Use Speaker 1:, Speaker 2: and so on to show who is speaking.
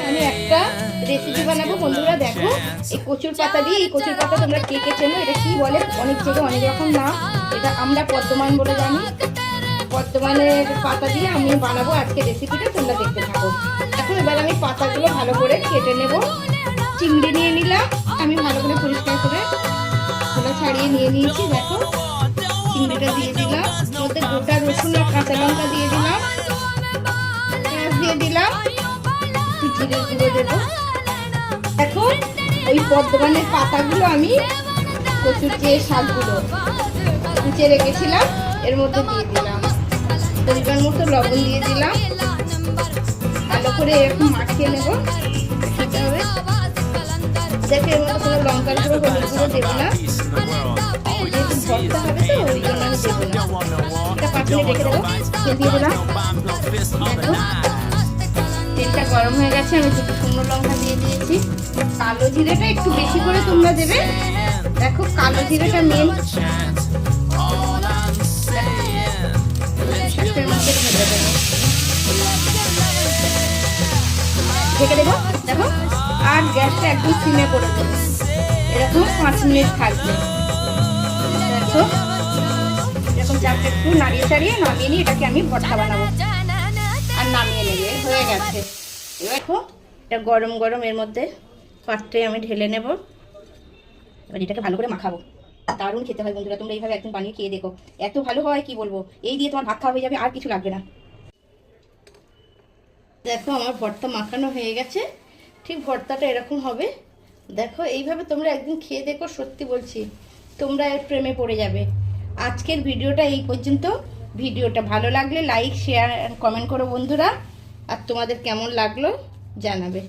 Speaker 1: আমি একটা রেসিপি বানাবো বন্ধুরা। দেখো এই কচুর পাতা দিয়ে, এই কচুর পাতা তোমরা কে কে চেনো, এটা কি বলে অনেক জায়গায় অনেক রকম নাম। এটা আমরা পদ্মমান বলে জানি। পদ্মমানের পাতা দিয়ে আমি বানাবো আজকে রেসিপিটা, তোমরা দেখতে থাকো। এখন এবার আমি পাতাগুলো ভালো করে কেটে নেব। চিংড়ি নিয়ে নিলাম আমি, ভালো করে পরিষ্কার করে খোলা ছাড়িয়ে নিয়ে নিয়েছি। দেখো চিংড়িটা দিয়ে দিলাম, মধ্যে গোটা রসুন আর কাঁচা লঙ্কা দিয়ে দিলাম, পেঁয়াজ দিয়ে দিলাম, জিরে গুঁড়ো দেবো। এখন ওই পদ্মমানের পাতাগুলো আমি কচুর যে শাকগুলো কুচে রেখেছিলাম এর মধ্যে দিয়ে দিলাম, পরিমাণ মতো লবণ দিয়ে দিলাম, ভালো করে এরকম মাখিয়ে নেব। খেতে হবে। দেখে এর মধ্যে কোনো লঙ্কার গুঁড়ো হলুদ গুঁড়ো দেবো না, যেহেতু ভর্তা হবে তো ওই জন্য আমি দেবো না। এটা পাঠিয়ে রেখে দেবো। তেল দিয়ে দিলাম। দেখো তেলটা গরম হয়ে গেছে, আমি দুটো শুকনো লঙ্কা দিয়ে দিয়েছি। কালো জিরেটা একটু বেশি করে তোমরা দেবে। দেখো কালো জিরেটা মেন। ঢেকে দেবো। দেখো আর গ্যাসটা একদম সিমে করে দেবো, এরকম 5 মিনিট থাকবে। দেখো এরকম চারটে একটু নাড়িয়ে চাড়িয়ে নামিয়ে নিয়ে এটাকে আমি ভর্তা বানাবো। আর নামিয়ে নেবে, হয়ে গেছে। দেখো এটা গরম গরম এর মধ্যে পাত্রে আমি ঢেলে নেব। এবার এটাকে ভালো করে মাখাবো। দারুণ খেতে হয় বন্ধুরা, তোমরা এইভাবে একদম বানিয়ে খেয়ে দেখো, এত ভালো হয় কি বলবো। এই দিয়ে তোমার ভাত খাওয়া হয়ে যাবে, আর কিছু লাগবে না। দেখো আমার ভর্তা মাখানো হয়ে গেছে, ঠিক ভর্তাটা এরকম হবে। দেখো এইভাবে তোমরা একদিন খেয়ে দেখো, সত্যি বলছি তোমরা এর প্রেমে পড়ে যাবে। আজকের ভিডিওটা এই পর্যন্ত। ভিডিওটা ভালো লাগলে লাইক শেয়ার কমেন্ট করো বন্ধুরা, আর তোমাদের কেমন লাগলো জানাবে।